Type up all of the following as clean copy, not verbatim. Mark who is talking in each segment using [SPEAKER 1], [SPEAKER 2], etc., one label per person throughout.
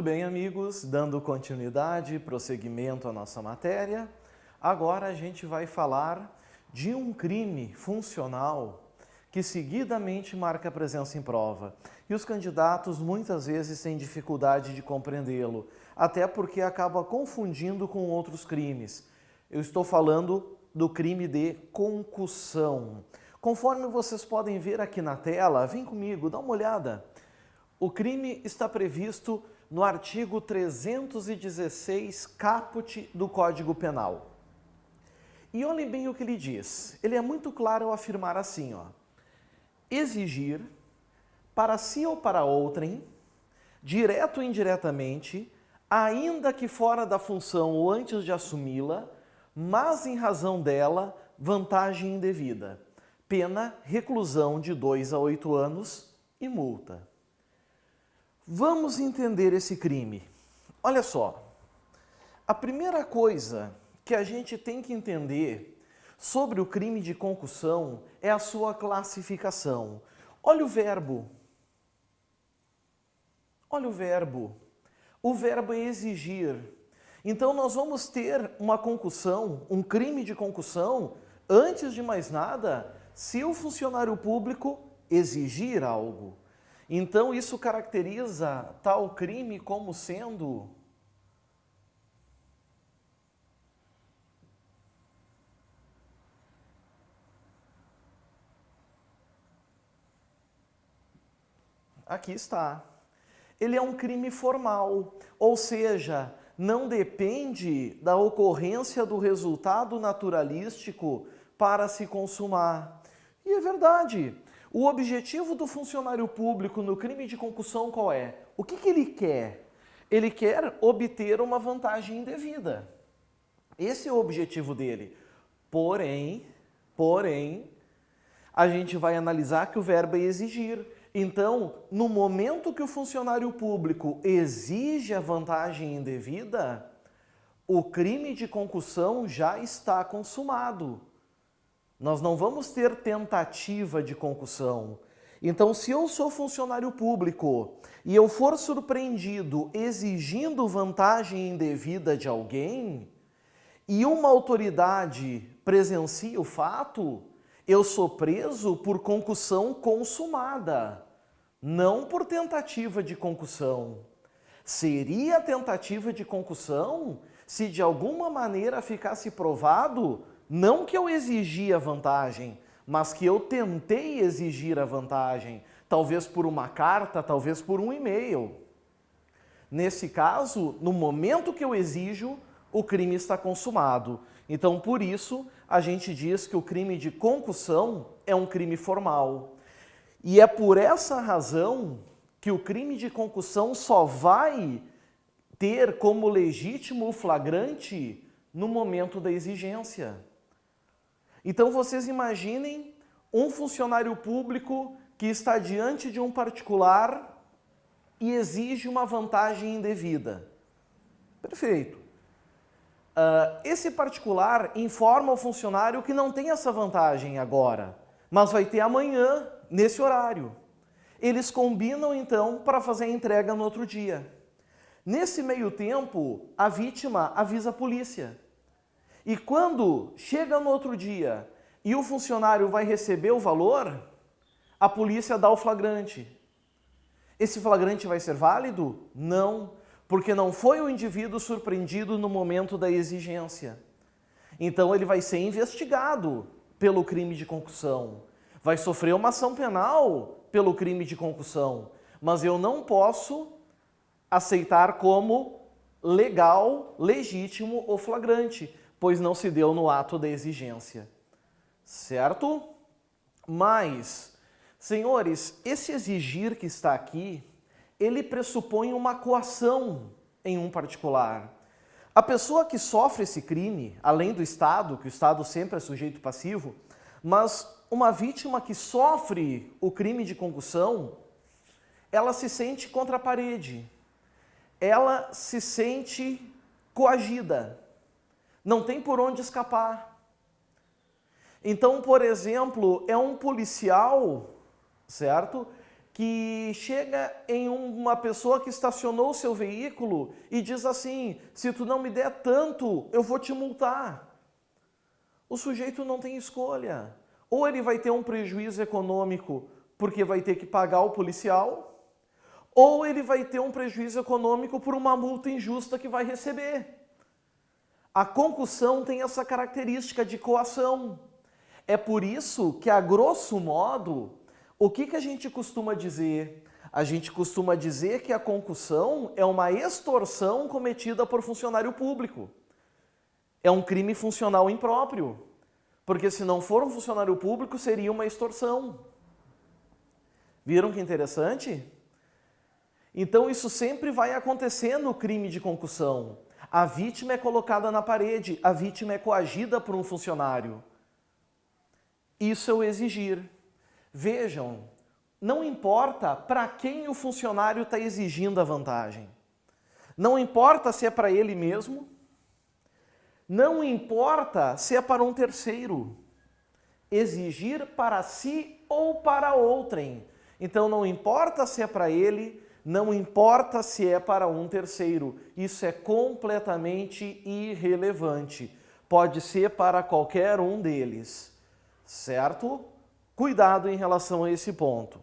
[SPEAKER 1] Muito bem, amigos, dando continuidade, prosseguimento à nossa matéria, agora a gente vai falar de um crime funcional que seguidamente marca a presença em prova. E os candidatos muitas vezes têm dificuldade de compreendê-lo, até porque acaba confundindo com outros crimes. Eu estou falando do crime de concussão. Conforme vocês podem ver aqui na tela, vem comigo, dá uma olhada. O crime está previsto no artigo 316 caput do Código Penal. E olhem bem o que ele diz. Ele é muito claro ao afirmar assim, ó. Exigir, para si ou para outrem, direto ou indiretamente, ainda que fora da função ou antes de assumi-la, mas em razão dela, vantagem indevida. Pena, reclusão de 2 a 8 anos e multa. Vamos entender esse crime. Olha só, a primeira coisa que a gente tem que entender sobre o crime de concussão é a sua classificação. Olha o verbo. Olha o verbo. O verbo é exigir. Então nós vamos ter uma concussão, um crime de concussão, antes de mais nada, se o funcionário público exigir algo. Então isso caracteriza tal crime como sendo aqui está. Ele é um crime formal, ou seja, não depende da ocorrência do resultado naturalístico para se consumar. E é verdade. O objetivo do funcionário público no crime de concussão qual é? O que ele quer? Ele quer obter uma vantagem indevida. Esse é o objetivo dele. Porém, a gente vai analisar que o verbo é exigir. Então, no momento que o funcionário público exige a vantagem indevida, o crime de concussão já está consumado. Nós não vamos ter tentativa de concussão. Então, se eu sou funcionário público e eu for surpreendido exigindo vantagem indevida de alguém, e uma autoridade presencia o fato, eu sou preso por concussão consumada, não por tentativa de concussão. Seria tentativa de concussão se de alguma maneira ficasse provado não que eu exigi a vantagem, mas que eu tentei exigir a vantagem, talvez por uma carta, talvez por um e-mail. Nesse caso, no momento que eu exijo, o crime está consumado. Então, por isso, a gente diz que o crime de concussão é um crime formal. E é por essa razão que o crime de concussão só vai ter como legítimo o flagrante no momento da exigência. Então vocês imaginem um funcionário público que está diante de um particular e exige uma vantagem indevida. Perfeito. Esse particular informa ao funcionário que não tem essa vantagem agora, mas vai ter amanhã, nesse horário. Eles combinam então para fazer a entrega no outro dia. Nesse meio tempo, a vítima avisa a polícia. E quando chega no outro dia e o funcionário vai receber o valor, a polícia dá o flagrante. Esse flagrante vai ser válido? Não, porque não foi o indivíduo surpreendido no momento da exigência. Então ele vai ser investigado pelo crime de concussão. Vai sofrer uma ação penal pelo crime de concussão. Mas eu não posso aceitar como legal, legítimo ou flagrante, pois não se deu no ato da exigência. Certo? Mas, senhores, esse exigir que está aqui, ele pressupõe uma coação em um particular. A pessoa que sofre esse crime, além do Estado, que o Estado sempre é sujeito passivo, mas uma vítima que sofre o crime de concussão, ela se sente contra a parede. Ela se sente coagida. Não tem por onde escapar. Então, por exemplo, é um policial, certo? que chega em uma pessoa que estacionou o seu veículo e diz assim: se tu não me der tanto, eu vou te multar. O sujeito não tem escolha. Ou ele vai ter um prejuízo econômico porque vai ter que pagar o policial, ou ele vai ter um prejuízo econômico por uma multa injusta que vai receber. A concussão tem essa característica de coação. É por isso que, a grosso modo, o que a gente costuma dizer? A gente costuma dizer que a concussão é uma extorsão cometida por funcionário público. É um crime funcional impróprio, porque se não for um funcionário público, seria uma extorsão. Viram que interessante? Então isso sempre vai acontecer no crime de concussão. A vítima é colocada na parede, a vítima é coagida por um funcionário. Isso é o exigir. Vejam, não importa para quem o funcionário está exigindo a vantagem. Não importa se é para ele mesmo, não importa se é para um terceiro. Exigir para si ou para outrem. Então não importa se é para ele, não importa se é para um terceiro. Isso é completamente irrelevante. Pode ser para qualquer um deles. Certo? Cuidado em relação a esse ponto.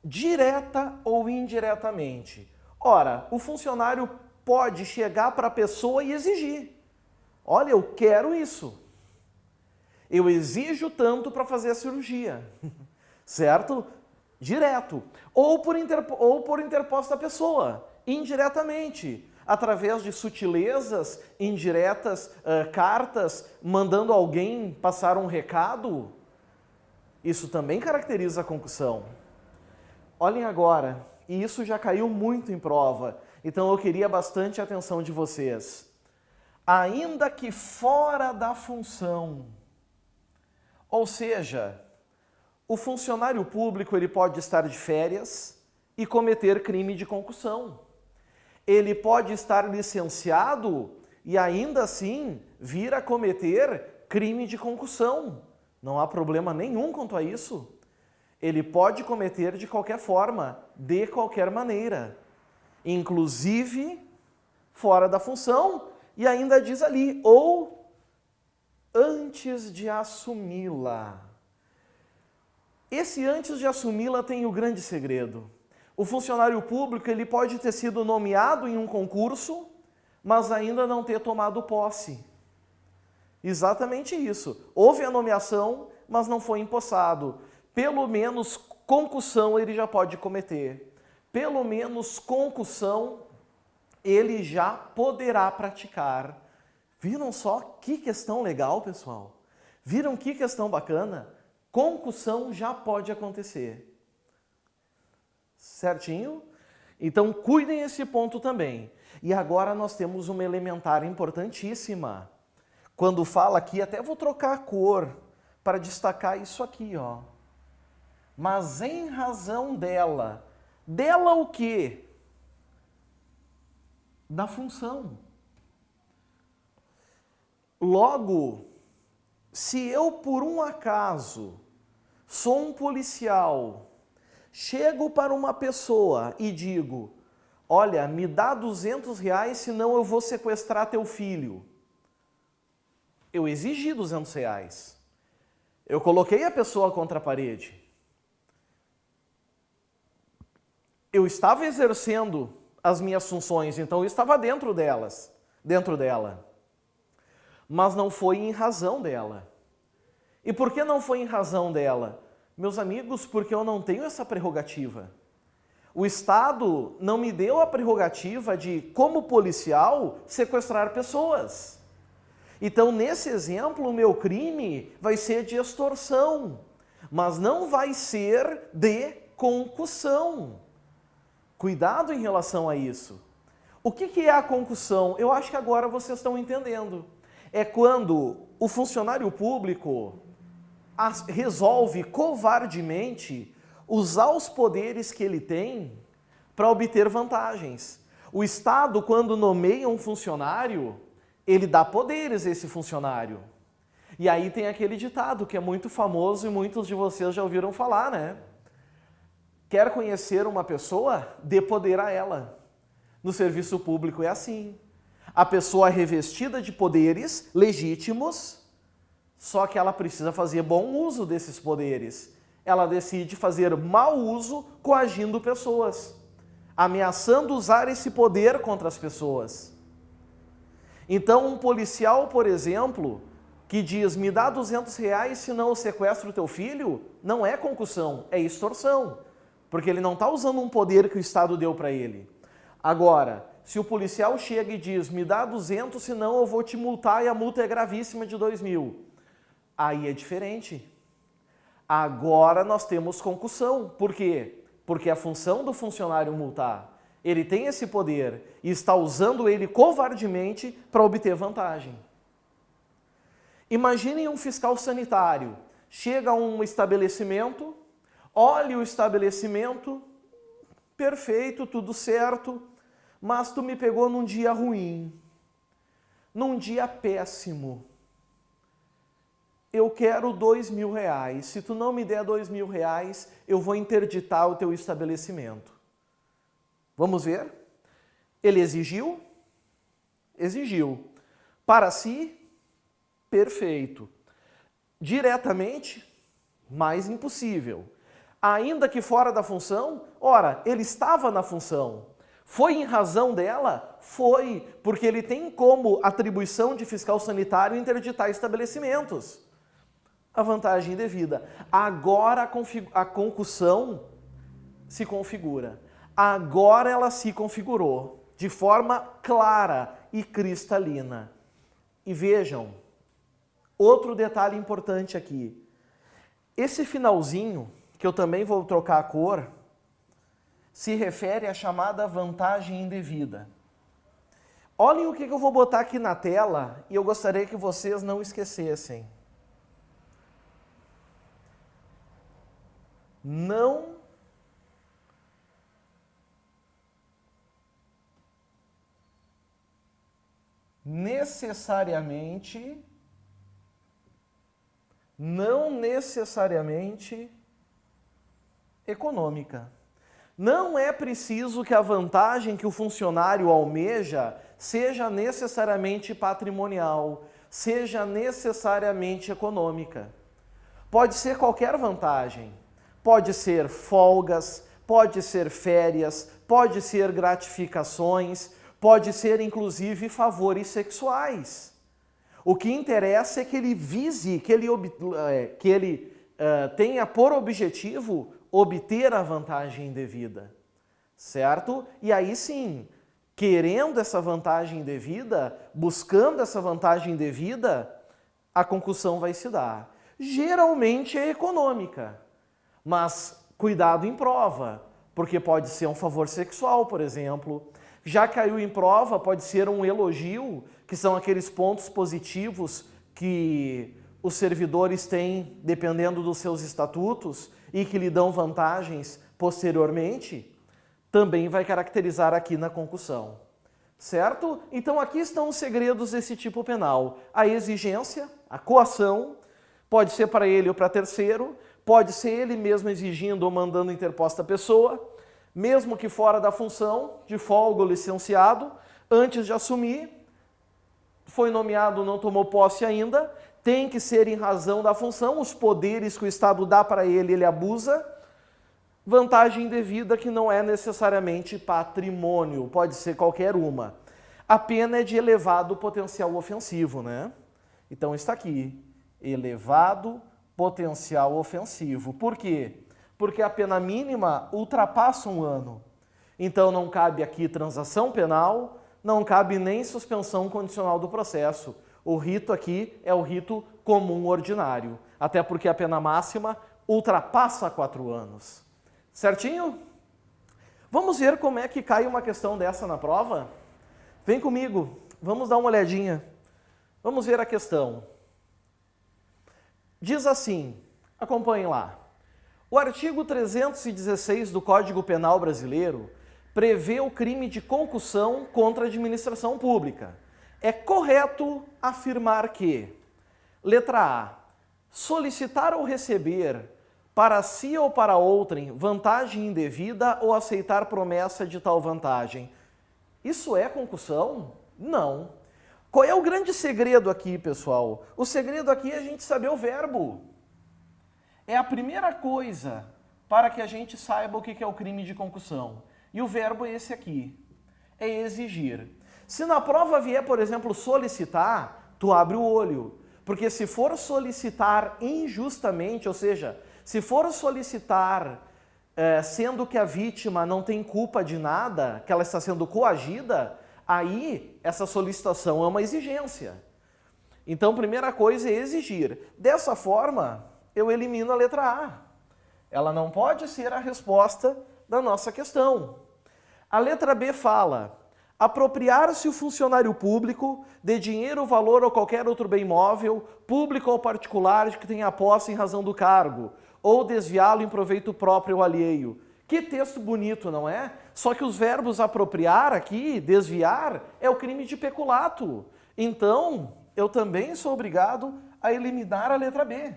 [SPEAKER 1] Direta ou indiretamente. Ora, o funcionário pode chegar para a pessoa e exigir. Olha, eu quero isso. Eu exijo tanto para fazer a cirurgia. Certo? Direto. Ou por interposta pessoa. Indiretamente. Através de sutilezas, indiretas, cartas, mandando alguém passar um recado. Isso também caracteriza a concussão. Olhem agora, e isso já caiu muito em prova, então eu queria bastante a atenção de vocês. Ainda que fora da função, ou seja, o funcionário público ele pode estar de férias e cometer crime de concussão. Ele pode estar licenciado e ainda assim vir a cometer crime de concussão. Não há problema nenhum quanto a isso. Ele pode cometer de qualquer forma, de qualquer maneira, inclusive fora da função, e ainda diz ali, ou antes de assumi-la. Esse antes de assumi-la tem o grande segredo. O funcionário público ele pode ter sido nomeado em um concurso, mas ainda não ter tomado posse. Exatamente isso. Houve a nomeação, mas não foi empossado. Pelo menos concussão ele já pode cometer. Pelo menos concussão ele já poderá praticar. Viram só que questão legal, pessoal? Viram que questão bacana? Concussão já pode acontecer. Certinho? Então cuidem esse ponto também. E agora nós temos uma elementar importantíssima. Quando fala aqui, até vou trocar a cor para destacar isso aqui, ó. Mas em razão dela. Dela o quê? Da função. Logo, se eu por um acaso sou um policial, chego para uma pessoa e digo, olha, me dá R$200, senão eu vou sequestrar teu filho. Eu exigi R$200. Eu coloquei a pessoa contra a parede. Eu estava exercendo as minhas funções, então eu estava dentro dela. Mas não foi em razão dela. E por que não foi em razão dela? Meus amigos, porque eu não tenho essa prerrogativa. O Estado não me deu a prerrogativa de, como policial, sequestrar pessoas. Então, nesse exemplo, o meu crime vai ser de extorsão, mas não vai ser de concussão. Cuidado em relação a isso. O que é a concussão? Eu acho que agora vocês estão entendendo. É quando o funcionário público resolve covardemente usar os poderes que ele tem para obter vantagens. O Estado, quando nomeia um funcionário, ele dá poderes a esse funcionário. E aí tem aquele ditado que é muito famoso e muitos de vocês já ouviram falar, né? quer conhecer uma pessoa? Dê poder a ela. No serviço público é assim. A pessoa é revestida de poderes legítimos, só que ela precisa fazer bom uso desses poderes. Ela decide fazer mau uso coagindo pessoas, ameaçando usar esse poder contra as pessoas. Então, um policial, por exemplo, que diz, me dá R$200 senão eu sequestro teu filho, não é concussão, é extorsão, porque ele não está usando um poder que o Estado deu para ele. Agora, se o policial chega e diz, me dá 200 senão eu vou te multar e a multa é gravíssima de 2.000, aí é diferente. Agora nós temos concussão. Por quê? Porque a função do funcionário multar, ele tem esse poder e está usando ele covardemente para obter vantagem. Imaginem um fiscal sanitário, chega a um estabelecimento, olha o estabelecimento, perfeito, tudo certo, mas tu me pegou num dia ruim, num dia péssimo. Eu quero R$2.000. Se tu não me der R$2.000, eu vou interditar o teu estabelecimento. Vamos ver? Ele exigiu? Exigiu. Para si, perfeito. Diretamente, mais impossível. Ainda que fora da função, ora, ele estava na função. Foi em razão dela? Foi, porque ele tem como atribuição de fiscal sanitário interditar estabelecimentos. A vantagem devida. Agora a concussão se configura. Agora ela se configurou de forma clara e cristalina. E vejam, outro detalhe importante aqui. Esse finalzinho, que eu também vou trocar a cor, se refere à chamada vantagem indevida. Olhem o que eu vou botar aqui na tela e eu gostaria que vocês não esquecessem. Não necessariamente econômica. Não é preciso que a vantagem que o funcionário almeja seja necessariamente patrimonial, seja necessariamente econômica. Pode ser qualquer vantagem. Pode ser folgas, pode ser férias, pode ser gratificações, pode ser inclusive favores sexuais. O que interessa é que ele vise, que ele tenha por objetivo obter a vantagem indevida, certo? E aí sim, querendo essa vantagem indevida, buscando essa vantagem indevida, a concussão vai se dar. Geralmente é econômica, mas cuidado em prova, porque pode ser um favor sexual, por exemplo. Já caiu em prova, pode ser um elogio, que são aqueles pontos positivos que os servidores têm, dependendo dos seus estatutos, e que lhe dão vantagens posteriormente, também vai caracterizar aqui na concussão. Certo? Então aqui estão os segredos desse tipo penal. A exigência, a coação, pode ser para ele ou para terceiro, pode ser ele mesmo exigindo ou mandando interposta a pessoa, mesmo que fora da função, de folga ou licenciado, antes de assumir, foi nomeado, não tomou posse ainda, tem que ser em razão da função, os poderes que o Estado dá para ele, ele abusa. Vantagem indevida que não é necessariamente patrimônio, pode ser qualquer uma. A pena é de elevado potencial ofensivo, né? Então está aqui, elevado potencial ofensivo. Por quê? Porque a pena mínima ultrapassa 1 ano. Então não cabe aqui transação penal, não cabe nem suspensão condicional do processo. O rito aqui é o rito comum ordinário, até porque a pena máxima ultrapassa 4 anos. Certinho? Vamos ver como é que cai uma questão dessa na prova? Vem comigo, vamos dar uma olhadinha. Vamos ver a questão. Diz assim, acompanhem lá. O artigo 316 do Código Penal brasileiro prevê o crime de concussão contra a administração pública. É correto afirmar que, letra A, solicitar ou receber para si ou para outrem, vantagem indevida ou aceitar promessa de tal vantagem. Isso é concussão? Não. Qual é o grande segredo aqui, pessoal? O segredo aqui é a gente saber o verbo. É a primeira coisa para que a gente saiba o que é o crime de concussão. E o verbo é esse aqui, é exigir. Se na prova vier, por exemplo, solicitar, tu abre o olho. Porque se for solicitar injustamente, ou seja, se for solicitar sendo que a vítima não tem culpa de nada, que ela está sendo coagida, aí essa solicitação é uma exigência. Então, primeira coisa é exigir. Dessa forma, eu elimino a letra A. Ela não pode ser a resposta da nossa questão. A letra B fala: apropriar-se o funcionário público de dinheiro, valor ou qualquer outro bem móvel, público ou particular, de que tenha posse em razão do cargo, ou desviá-lo em proveito próprio ou alheio. Que texto bonito, não é? Só que os verbos apropriar aqui, desviar, é o crime de peculato. Então, eu também sou obrigado a eliminar a letra B.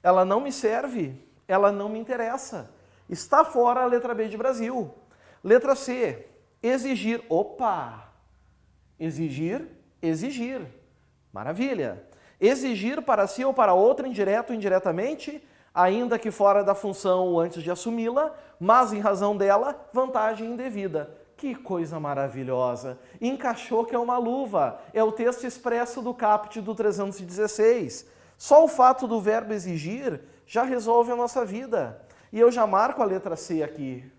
[SPEAKER 1] Ela não me serve, ela não me interessa. Está fora a letra B de Brasil. Letra C, exigir. Opa! Exigir, exigir. Maravilha. Exigir para si ou para outra, indireto ou indiretamente, ainda que fora da função ou antes de assumi-la, mas em razão dela, vantagem indevida. Que coisa maravilhosa! Encaixou que é uma luva. É o texto expresso do caput do 316. Só o fato do verbo exigir já resolve a nossa vida. E eu já marco a letra C aqui.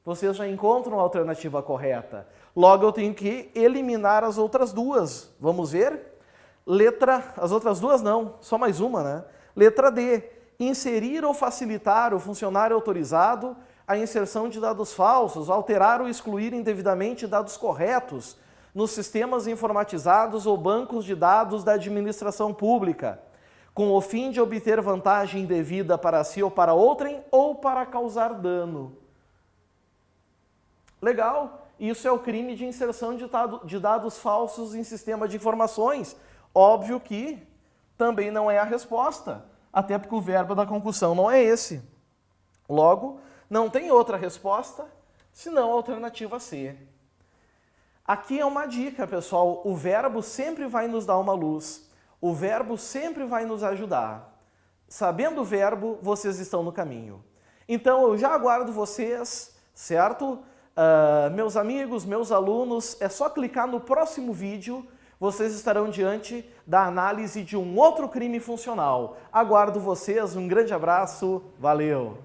[SPEAKER 1] Vocês já encontram a alternativa correta. Logo eu tenho que eliminar as outras duas. Vamos ver? As outras duas não, só mais uma, né? Letra D. Inserir ou facilitar o funcionário autorizado a inserção de dados falsos, alterar ou excluir indevidamente dados corretos nos sistemas informatizados ou bancos de dados da administração pública, com o fim de obter vantagem indevida para si ou para outrem ou para causar dano. Legal, isso é o crime de inserção de dados falsos em sistema de informações. Óbvio que também não é a resposta, até porque o verbo da concussão não é esse. Logo, não tem outra resposta, senão a alternativa C. Aqui é uma dica, pessoal, o verbo sempre vai nos dar uma luz, o verbo sempre vai nos ajudar. Sabendo o verbo, vocês estão no caminho. Então, eu já aguardo vocês, certo? Meus amigos, meus alunos, é só clicar no próximo vídeo, vocês estarão diante da análise de um outro crime funcional. Aguardo vocês, um grande abraço, valeu!